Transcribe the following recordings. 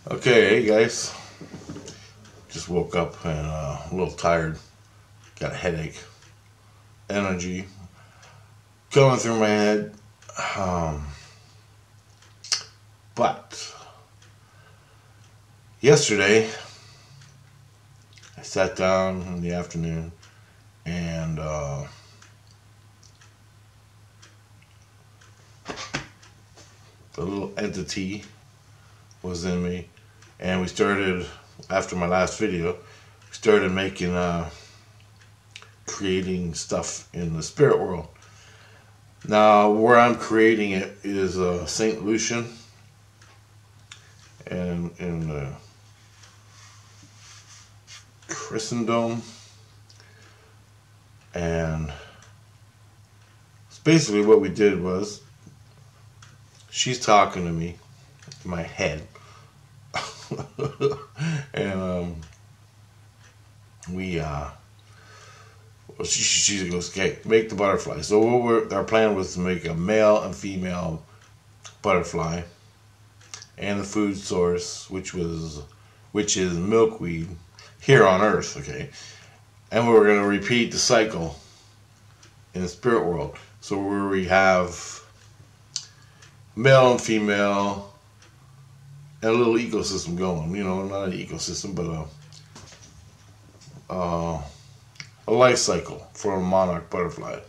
Okay, hey guys. Just woke up and a little tired. Got a headache. Energy going through my head. Um, but yesterday, I sat down in the afternoon and the little entity was in me. And we started, after my last video, we started making, creating stuff in the spirit world. Now, where I'm creating it is St. Lucian and in Christendom, and basically what we did was she's talking to me in my head, and we she goes, okay, make the butterfly. So our plan was to make a male and female butterfly, and the food source, which is milkweed here on Earth, okay. And we were going to repeat the cycle in the spirit world. So where we have male and female and a little ecosystem going. You know, not an ecosystem, but a life cycle for a monarch butterfly.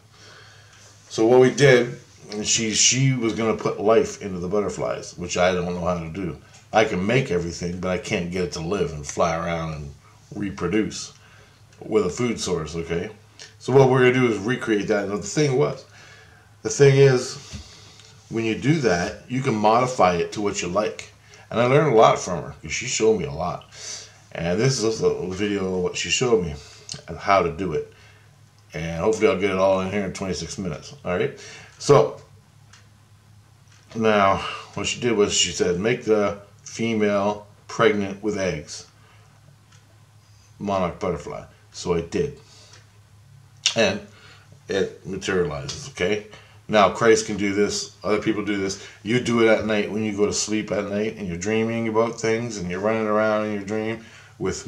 So what we did, and she was going to put life into the butterflies, which I don't know how to do. I can make everything, but I can't get it to live and fly around and reproduce with a food source, okay? So what we're going to do is recreate that. And the thing is, when you do that, you can modify it to what you like. And I learned a lot from her, because she showed me a lot. And this is a video of what she showed me and how to do it. And hopefully I'll get it all in here in 26 minutes, all right? So, now, what she did was she said, make the female pregnant with eggs. Monarch butterfly. So I did. And it materializes, okay? Now, Christ can do this. Other people do this. You do it at night when you go to sleep at night and you're dreaming about things and you're running around in your dream with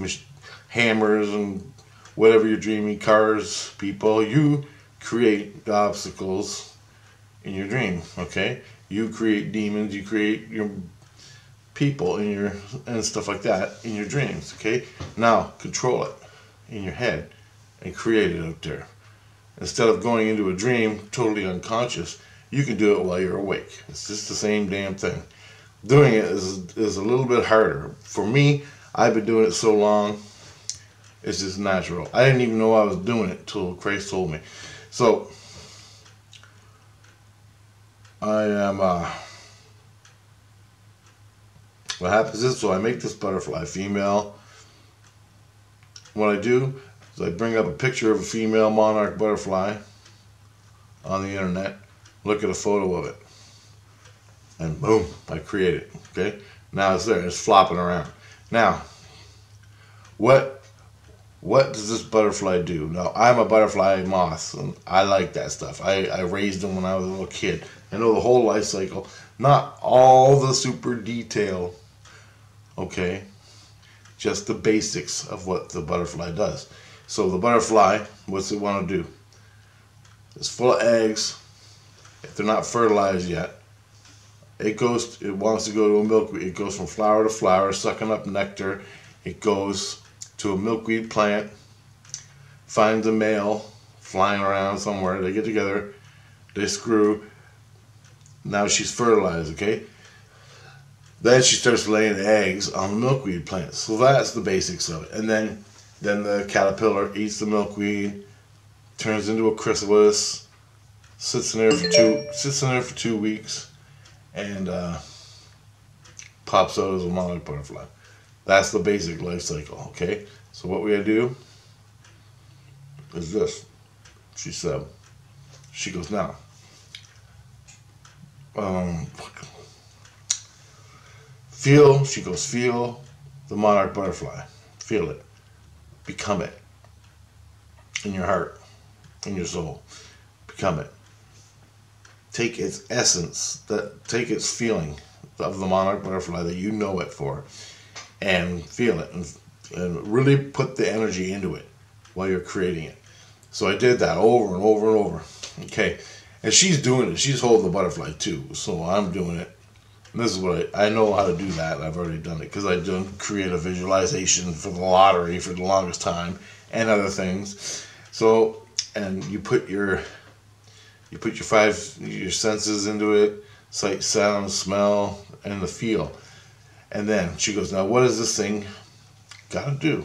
hammers and whatever you're dreaming, cars, people. You create the obstacles in your dream, okay? You create demons. You create your people and stuff like that in your dreams, okay? Now, control it in your head and create it out there. Instead of going into a dream totally unconscious, you can do it while you're awake. It's just the same damn thing. Doing it is a little bit harder. For me, I've been doing it so long, it's just natural. I didn't even know I was doing it until Christ told me. So, I am, what happens is, so I make this butterfly, female. What I do is I bring up a picture of a female monarch butterfly on the internet, look at a photo of it, and boom, I create it, okay? Now it's there, it's flopping around. Now, what does this butterfly do? Now, I'm a butterfly moth, and I like that stuff. I raised them when I was a little kid. I know the whole life cycle, not all the super detail, okay? Just the basics of what the butterfly does. So the butterfly, what's it want to do? It's full of eggs. If they're not fertilized yet, it wants to go to a milkweed. It goes from flower to flower, sucking up nectar. It goes to a milkweed plant, finds a male flying around somewhere. They get together, they screw. Now she's fertilized, okay? Then she starts laying eggs on the milkweed plant. So that's the basics of it. And then the caterpillar eats the milkweed, turns into a chrysalis, sits in there for 2 weeks, and pops out as a monarch butterfly. That's the basic life cycle, okay? So what we gotta do is this. She said, she goes, now, feel the monarch butterfly. Feel it. Become it. In your heart. In your soul. Become it. Take its essence, take its feeling of the monarch butterfly that you know it for, and feel it and really put the energy into it while you're creating it. So I did that over and over and over. Okay, and she's doing it. She's holding the butterfly too. So I'm doing it. And this is what I know how to do that. I've already done it because I've done creative visualization for the lottery for the longest time and other things. So, and you put your your senses into it: sight, sound, smell, and the feel. And then she goes, now what does this thing gotta do?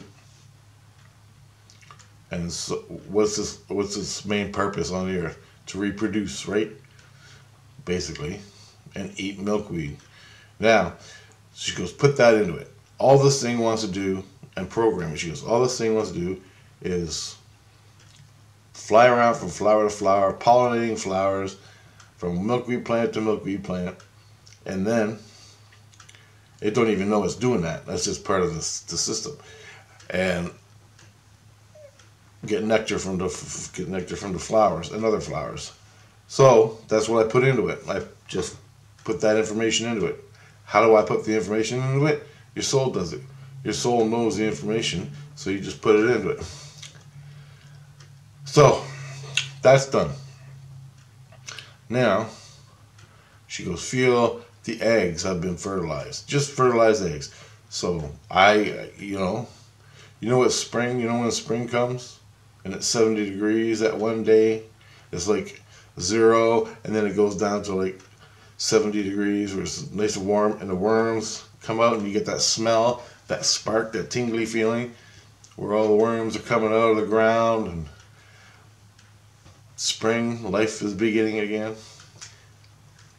And so what's its main purpose on the earth? To reproduce, right? Basically, and eat milkweed. Now, she goes, put that into it. All this thing wants to do, and program it. She goes, all this thing wants to do is fly around from flower to flower, pollinating flowers, from milkweed plant to milkweed plant, and then it don't even know it's doing that. That's just part of the system, and get nectar from the flowers and other flowers. So that's what I put into it. I just put that information into it. How do I put the information into it? Your soul does it. Your soul knows the information, so you just put it into it. So that's done. Now she goes, feel the eggs have been fertilized. Just fertilized eggs. So you know it's spring. You know when spring comes and it's 70 degrees that one day. It's like 0, and then it goes down to like 70 degrees where it's nice and warm, and the worms come out, and you get that smell, that spark, that tingly feeling where all the worms are coming out of the ground, and spring, life is beginning again.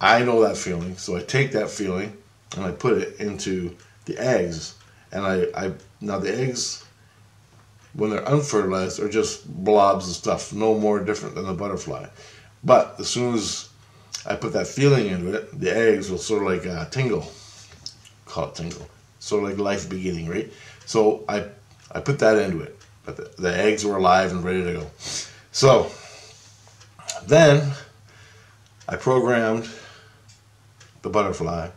I know that feeling, so I take that feeling and I put it into the eggs. And now the eggs, when they're unfertilized, are just blobs of stuff, no more different than the butterfly. But as soon as I put that feeling into it, the eggs will sort of like tingle. Call it tingle. Sort of like life beginning, right? So I put that into it. But the eggs were alive and ready to go. So then I programmed the butterfly.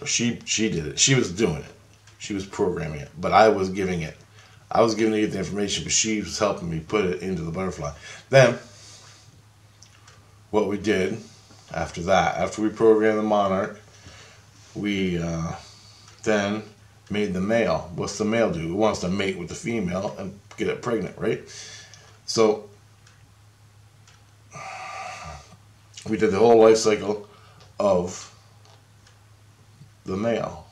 She did it. She was doing it. She was programming it. But I was giving it. I was giving it the information, but she was helping me put it into the butterfly. Then what we did after that, after we programmed the monarch, we then made the male. What's the male do? It wants to mate with the female and get it pregnant, right? So we did the whole life cycle of the male,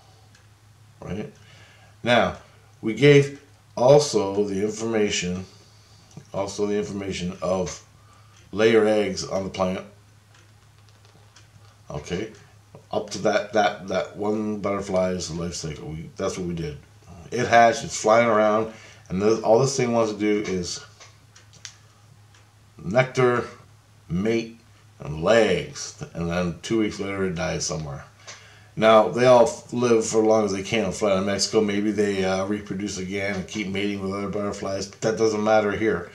right? Now, we gave also the information of lay your eggs on the plant. Okay, up to that one butterfly's life cycle. That's what we did. It hatched. It's flying around, and all this thing wants to do is nectar, mate, and lay eggs. And then 2 weeks later, it dies somewhere. Now, they all live for as long as they can and fly to Mexico. Maybe they reproduce again and keep mating with other butterflies, but that doesn't matter here.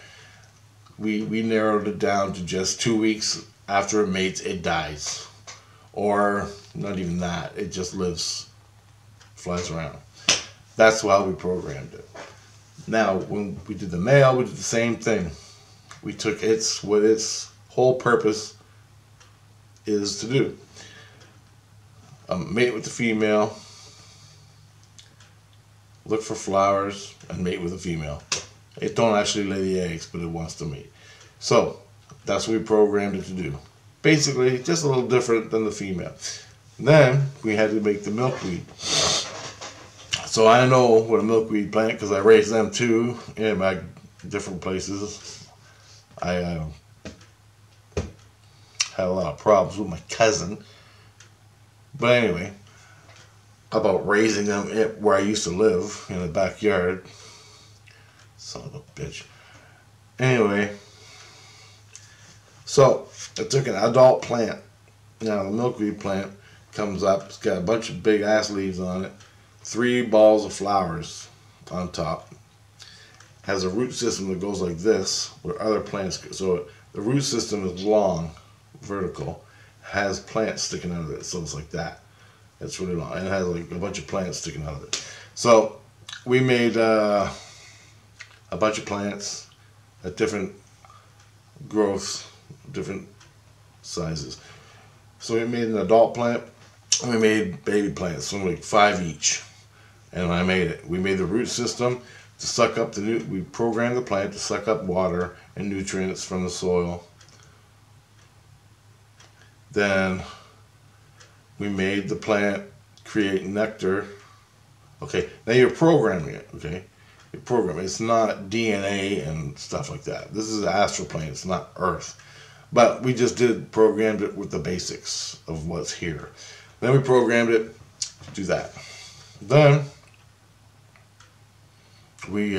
We narrowed it down to just 2 weeks after it mates, it dies. Or not even that, it just lives, flies around. That's how we programmed it. Now, when we did the male, we did the same thing. We took what its whole purpose is to do. Mate with the female, look for flowers, and mate with the female. It don't actually lay the eggs, but it wants to mate. So that's what we programmed it to do. Basically, just a little different than the female. Then we had to make the milkweed. So I know what a milkweed plant, because I raised them too in my different places. I had a lot of problems with my cousin. But anyway, about raising them where I used to live, in the backyard. Son of a bitch. Anyway, so I took an adult plant. Now the milkweed plant comes up. It's got a bunch of big ass leaves on it. 3 balls of flowers on top. Has a root system that goes like this, where other plants go. So the root system is long, vertical. Has plants sticking out of it, so it's like that. It's really long, and it has like a bunch of plants sticking out of it. So we made a bunch of plants at different growths, different sizes. So we made an adult plant, and we made baby plants, so like 5 each. And I made it. We made the root system to suck up we programmed the plant to suck up water and nutrients from the soil. Then we made the plant create nectar. Okay, now you're programming it, okay? You're programming it. It's not DNA and stuff like that. This is an astral plane, it's not Earth. But we just programmed it with the basics of what's here. Then we programmed it to do that. Then we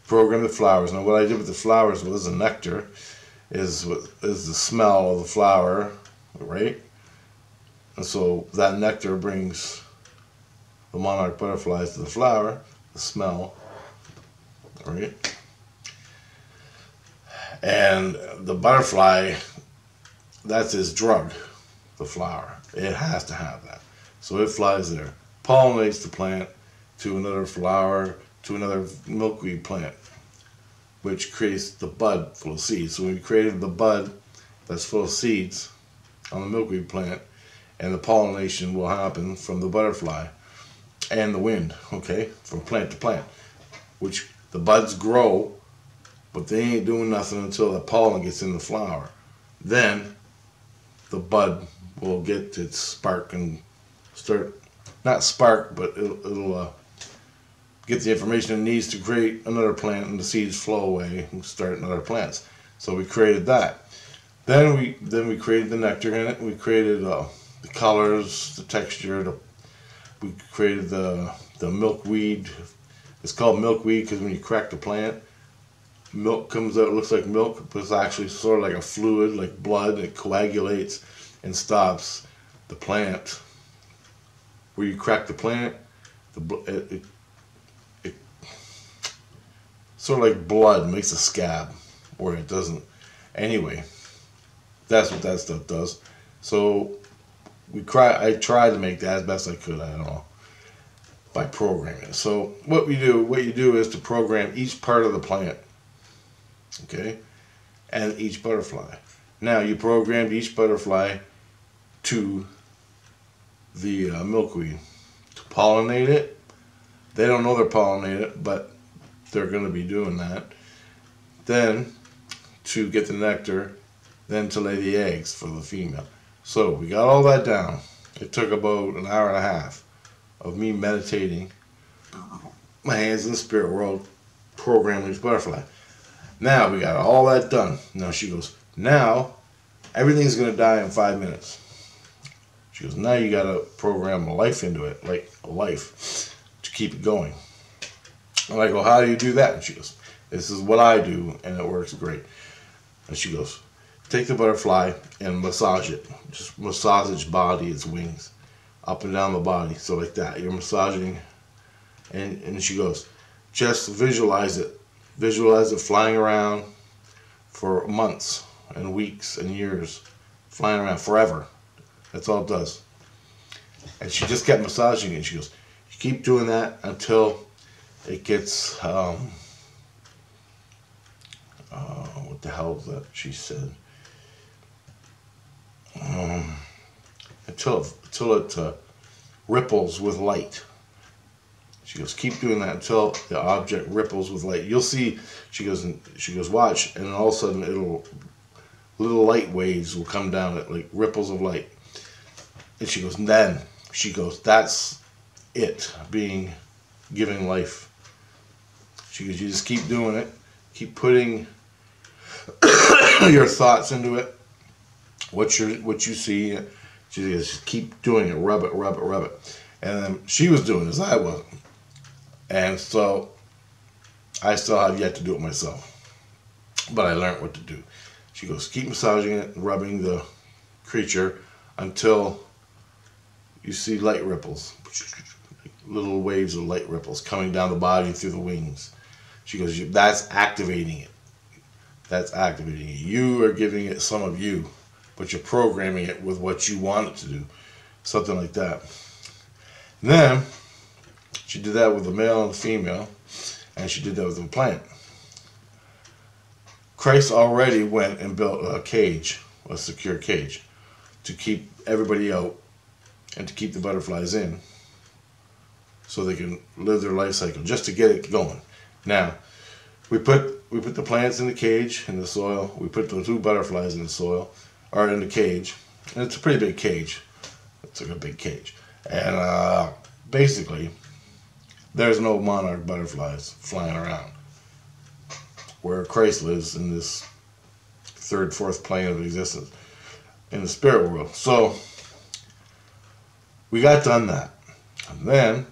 programmed the flowers. Now what I did with the flowers was the nectar is the smell of the flower, right? And so that nectar brings the monarch butterflies to the flower, the smell, right? And the butterfly, that's his drug, the flower. It has to have that. So it flies there, pollinates the plant to another flower, to another milkweed plant, which creates the bud full of seeds. So we created the bud that's full of seeds on the milkweed plant, and the pollination will happen from the butterfly and the wind, okay, from plant to plant, which the buds grow, but they ain't doing nothing until the pollen gets in the flower. Then the bud will get its spark and start, not spark, but it'll get the information it needs to create another plant, and the seeds flow away and start another plants. So we created that. Then we created the nectar in it. We created the colors, the texture. We created the milkweed. It's called milkweed because when you crack the plant, milk comes out. It looks like milk, but it's actually sort of like a fluid, like blood. It coagulates and stops the plant. Where you crack the plant, it sort of like blood makes a scab where it doesn't. Anyway, that's what that stuff does. So I tried to make that as best I could. I don't know, by programming it. So what you do is to program each part of the plant, okay, and each butterfly. Now you programmed each butterfly to the milkweed to pollinate it. They don't know they're pollinating it, but they're going to be doing that. Then to get the nectar, then to lay the eggs for the female. So we got all that down. It took about an hour and a half of me meditating, my hands in the spirit world, programming this butterfly. Now we got all that done. Now she goes, now everything's going to die in 5 minutes. She goes, now you got to program a life into it, like a life, to keep it going. And I go, how do you do that? And she goes, this is what I do, and it works great. And she goes, take the butterfly and massage it. Just massage its body, its wings, up and down the body. So like that, you're massaging. And she goes, just visualize it. Visualize it flying around for months and weeks and years. Flying around forever. That's all it does. And she just kept massaging it. And she goes, you keep doing that until it gets, what the hell is that she said? Until it ripples with light. She goes, keep doing that until the object ripples with light. You'll see, she goes, watch, and all of a sudden little light waves will come down it, like ripples of light. And she goes, and then she goes, that's it, giving life. She goes, you just keep doing it, keep putting your thoughts into it, what you see. She goes, just keep doing it, rub it, rub it, rub it. And then she was doing as I wasn't. And so I still have yet to do it myself. But I learned what to do. She goes, keep massaging it, rubbing the creature until you see light ripples. Little waves of light ripples coming down the body through the wings. She goes, that's activating it. That's activating it. You are giving it some of you, but you're programming it with what you want it to do. something like that. And then she did that with the male and the female, and she did that with the plant. Christ already went and built a cage, a secure cage, to keep everybody out and to keep the butterflies in so they can live their life cycle, just to get it going. Now, we put the plants in the cage, in the soil. We put the 2 butterflies in the soil, or in the cage. And it's a pretty big cage. It's like a big cage. And basically, there's no monarch butterflies flying around where Christ lives in this 3rd, 4th plane of existence in the spirit world. So we got done that. And then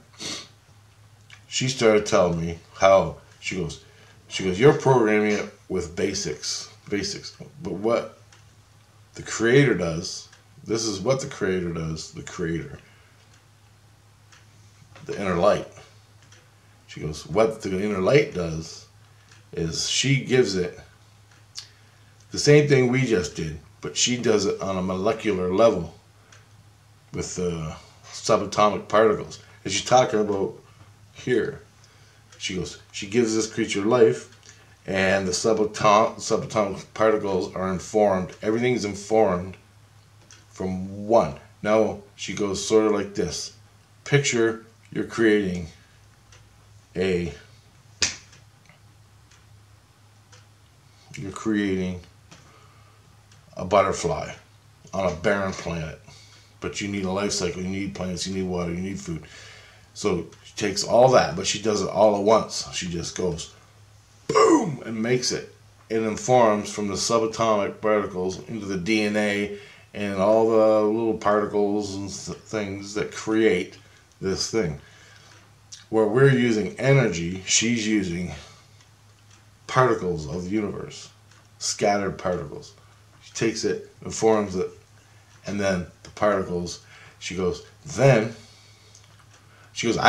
she started telling me how she goes, you're programming it with basics. But what the Creator does, this is what the Creator does, the Creator, the inner light. She goes, what the inner light does is she gives it the same thing we just did, but she does it on a molecular level with the subatomic particles. And she's talking about here. She goes, she gives this creature life, and the subatomic particles are informed. Everything's informed from one. Now, she goes sort of like this. Picture you're creating a butterfly on a barren planet, but you need a life cycle, you need plants, you need water, you need food. So she takes all that, but she does it all at once. She just goes boom and makes it. It informs from the subatomic particles into the DNA and all the little particles and things that create this thing. Where we're using energy, she's using particles of the universe, scattered particles. She takes it, informs it, and then the particles, she goes, I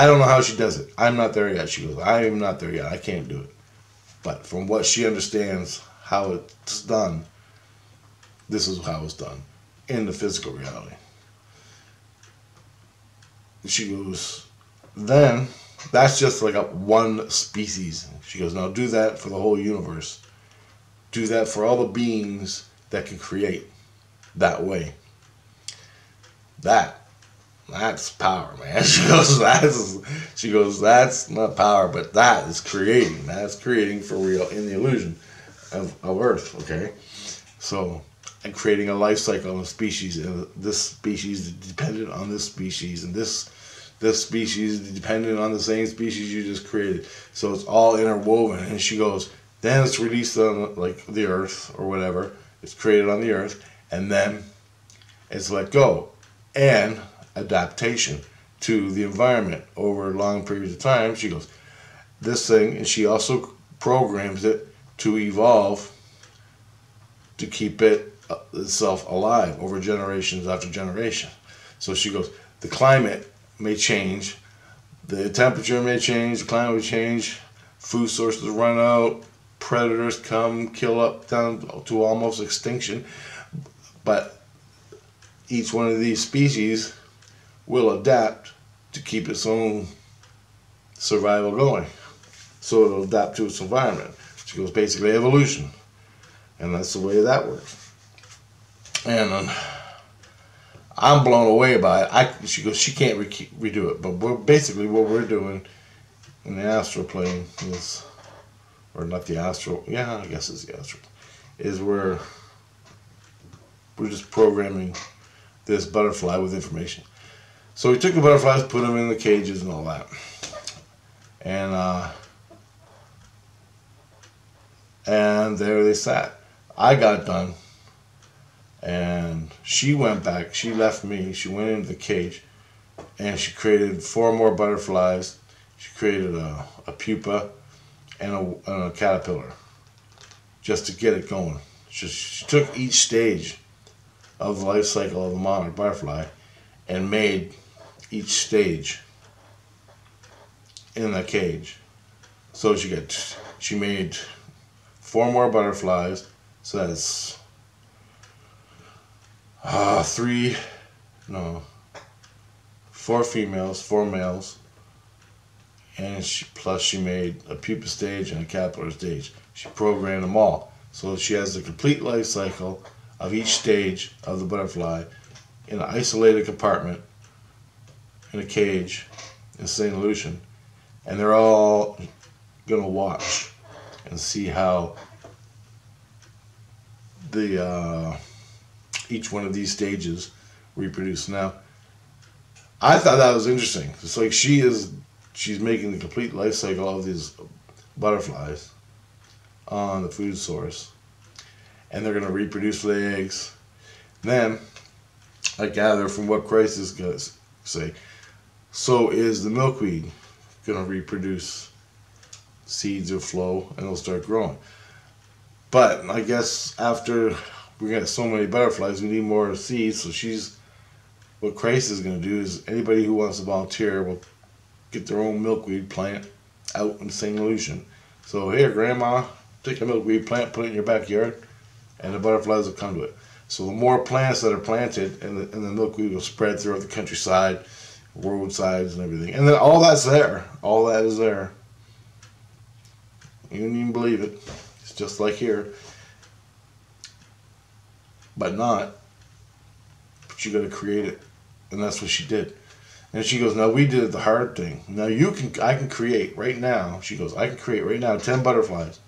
don't know how she does it. I'm not there yet. She goes, I am not there yet. I can't do it. But from what she understands how it's done, this is how it's done in the physical reality. She goes, then that's just like one species. She goes, now do that for the whole universe. Do that for all the beings that can create that way. That's power, man. She goes, that's not power, but that is creating. That's creating for real in the illusion of Earth, okay? So, and creating a life cycle of a species, and this species is dependent on this species, and this species is dependent on the same species you just created. So it's all interwoven. And she goes, then it's released on like the Earth or whatever. It's created on the Earth, and then it's let go. And adaptation to the environment over long periods of time. She goes, this thing, and she also programs it to evolve to keep itself alive over generations after generation. So she goes, the climate may change, the temperature may change, the climate may change, food sources run out, predators come, kill up down to almost extinction, but each one of these species will adapt to keep its own survival going. So it'll adapt to its environment. She goes, basically evolution. And that's the way that works. And I'm blown away by it. She goes, she can't redo it. But basically what we're doing in the astral plane is, or not the astral, yeah, I guess it's the astral, is we're just programming this butterfly with information. So we took the butterflies, put them in the cages and all that. And there they sat. I got done. And she went back. She left me. She went into the cage. And she created 4 more butterflies. She created a pupa and a caterpillar. Just to get it going. She took each stage of the life cycle of the monarch butterfly and made each stage in the cage. So she made 4 more butterflies. So that's 4 females, 4 males, and plus she made a pupa stage and a caterpillar stage. She programmed them all. So she has the complete life cycle of each stage of the butterfly in an isolated compartment, in a cage, in St. Lucian. And they're all going to watch and see how each one of these stages reproduce. Now, I thought that was interesting. It's like she's making the complete life cycle of these butterflies on the food source, and they're going to reproduce the eggs. Then, I gather from what Christ is going to say, so is the milkweed going to reproduce. Seeds will flow and they'll start growing. But I guess after we got so many butterflies, we need more seeds. So what Christ is going to do is anybody who wants to volunteer will get their own milkweed plant out in St. Lucian. So here, Grandma, take a milkweed plant, put it in your backyard, and the butterflies will come to it. So the more plants that are planted, and the milkweed will spread throughout the countryside, roadsides, and everything. And then all that's there. All that is there. You wouldn't even believe it. It's just like here. But not. But you got to create it. And that's what she did. And she goes, now we did the hard thing. Now I can create right now. She goes, I can create right now 10 butterflies.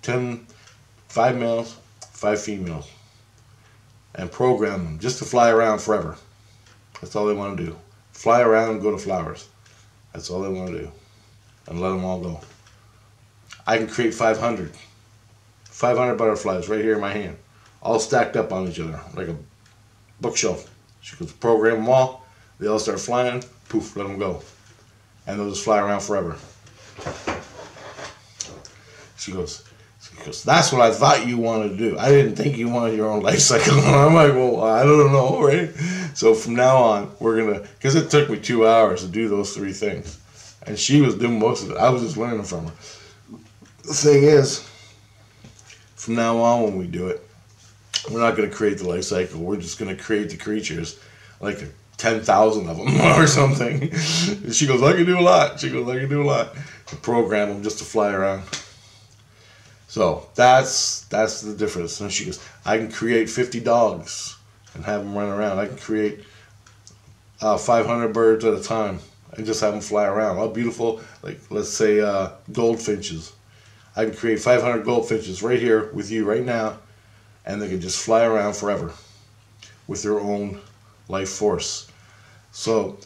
5 males, 5 females. And program them just to fly around forever. That's all they want to do. Fly around and go to flowers. That's all they want to do. And let them all go. I can create 500 butterflies right here in my hand, all stacked up on each other like a bookshelf. She goes, program them all. They all start flying. Poof, let them go, and they'll just fly around forever. She goes, that's what I thought you wanted to do. I didn't think you wanted your own life cycle. I'm like, well, I don't know, right? So from now on, we're gonna, because it took me 2 hours to do those 3 things, and she was doing most of it. I was just learning from her. The thing is, from now on when we do it, we're not going to create the life cycle. We're just going to create the creatures, like 10,000 of them or something. And she goes, I can do a lot. She goes, I can do a lot. And program them just to fly around. So that's the difference. And she goes, I can create 50 dogs and have them run around. I can create 500 birds at a time and just have them fly around. All beautiful, like let's say goldfinches. I can create 500 goldfinches right here with you right now, and they can just fly around forever with their own life force. So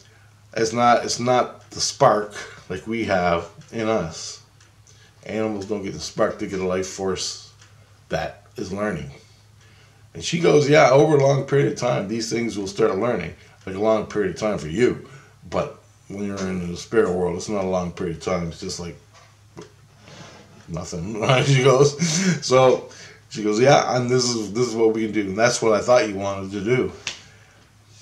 it's not the spark like we have in us. Animals don't get the spark, they get a life force that is learning. And she goes, yeah, over a long period of time, these things will start learning, like a long period of time for you. But when you're in the spirit world, it's not a long period of time. It's just like nothing. She goes, yeah, and this is what we can do, and that's what I thought you wanted to do.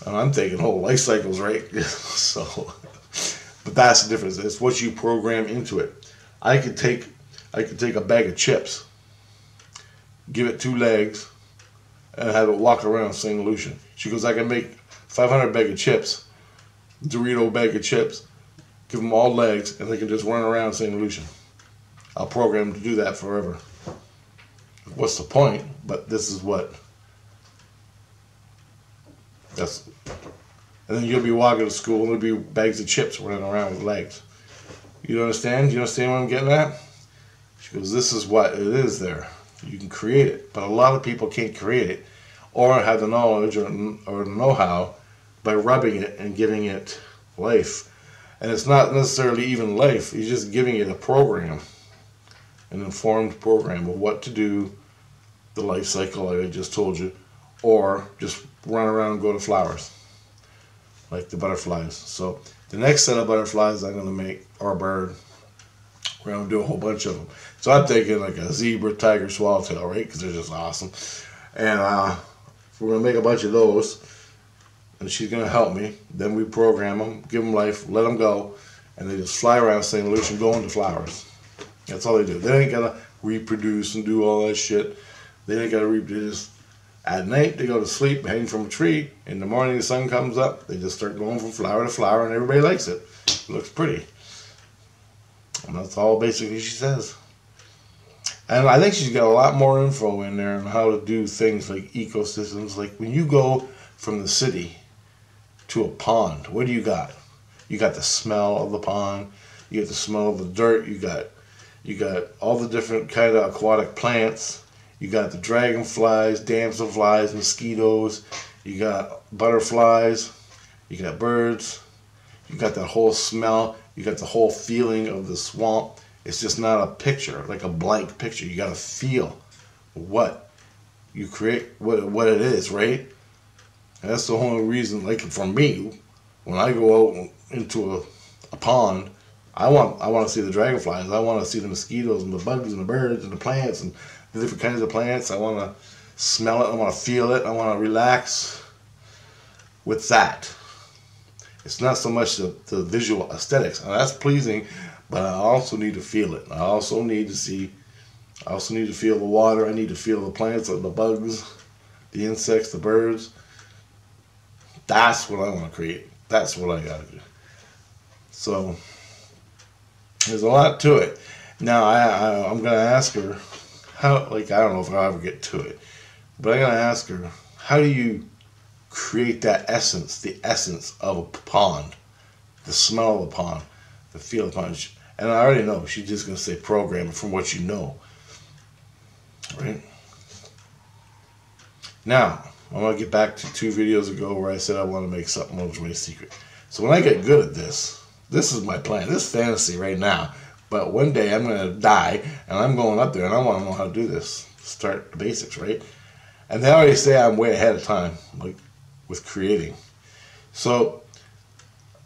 And I'm taking whole life cycles, right? So, but that's the difference. It's what you program into it. I could take a bag of chips, give it 2 legs, and have it walk around St. Lucian. She goes, I can make 500 bag of chips, Dorito bag of chips, give them all legs, and they can just run around St. Lucian. I'll program them to do that forever. What's the point? But this is what. And then you'll be walking to school and there'll be bags of chips running around with legs. You understand? You understand what I'm getting at? She goes, this is what it is there. You can create it. But a lot of people can't create it or have the knowledge or the know-how by rubbing it and giving it life. And it's not necessarily even life. You're just giving it a program. An informed program of what to do, the life cycle like I just told you, or just run around and go to flowers, like the butterflies. So the next set of butterflies I'm going to make, or a bird, we're going to do a whole bunch of them. So I'm thinking like a zebra, tiger, swallowtail, right, because they're just awesome. And we're going to make a bunch of those, and she's going to help me. Then we program them, give them life, let them go, and they just fly around St. Lucian, go into flowers. That's all they do. They ain't gotta reproduce and do all that shit. They ain't gotta reproduce. At night, they go to sleep hanging from a tree. In the morning, the sun comes up. They just start going from flower to flower, and everybody likes it. It looks pretty. And that's all basically she says. And I think she's got a lot more info in there on how to do things like ecosystems. Like when you go from the city to a pond, what do you got? You got the smell of the pond. You get the smell of the dirt. You got all the different kind of aquatic plants. You got the dragonflies, damselflies, mosquitoes. You got butterflies. You got birds. You got that whole smell. You got the whole feeling of the swamp. It's just not a picture, like a blank picture. You got to feel what you create, what it is, right? And that's the only reason, like for me, when I go out into a pond, I want to see the dragonflies. I want to see the mosquitoes and the bugs and the birds and the plants and the different kinds of plants. I want to smell it. I want to feel it. I want to relax with that. It's not so much the visual aesthetics. Now, that's pleasing, but I also need to feel it. I also need to feel the water. I need to feel the plants, the bugs, the insects, the birds. That's what I want to create. That's what I got to do. So there's a lot to it. Now I'm gonna ask her how. Like I don't know if I'll ever get to it, but I'm gonna ask her, how do you create that essence, the essence of a pond, the smell of the pond, the feel of the pond? And I already know she's just gonna say program from what you know, right? Now I'm gonna get back to 2 videos ago where I said I want to make something that was really secret. So when I get good at this is my plan. This is fantasy right now. But one day I'm going to die, and I'm going up there, and I want to know how to do this. Start the basics, right? And they already say I'm way ahead of time, like with creating. So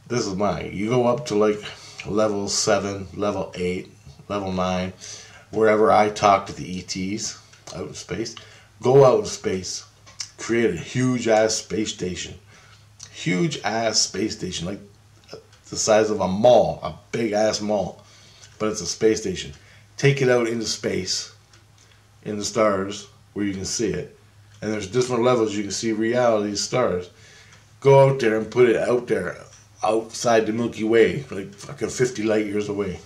this is mine. You go up to like level 7, level 8, level 9, wherever I talk to the ETs out in space. Go out in space. Create a huge-ass space station. Huge-ass space station, like the size of a mall, a big-ass mall. But it's a space station. Take it out into space, in the stars, where you can see it. And there's different levels you can see reality stars. Go out there and put it out there, outside the Milky Way, like fucking 50 light years away.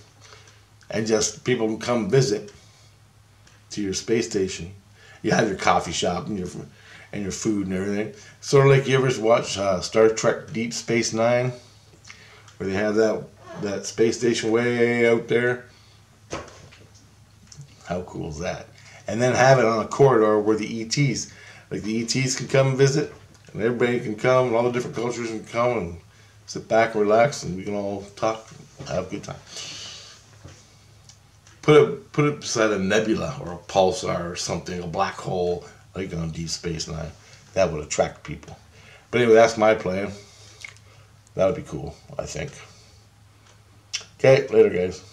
And just people can come visit to your space station. You have your coffee shop and your food and everything. Sort of like you ever watch Star Trek Deep Space Nine, where they have that space station way out there. How cool is that? And then have it on a corridor where the ETs, like the ETs can come and visit, and everybody can come, and all the different cultures can come and sit back and relax, and we can all talk, have a good time. Put it beside a nebula or a pulsar or something, a black hole, like on Deep Space Nine. That would attract people. But anyway, that's my plan. That would be cool, I think. Okay, later guys.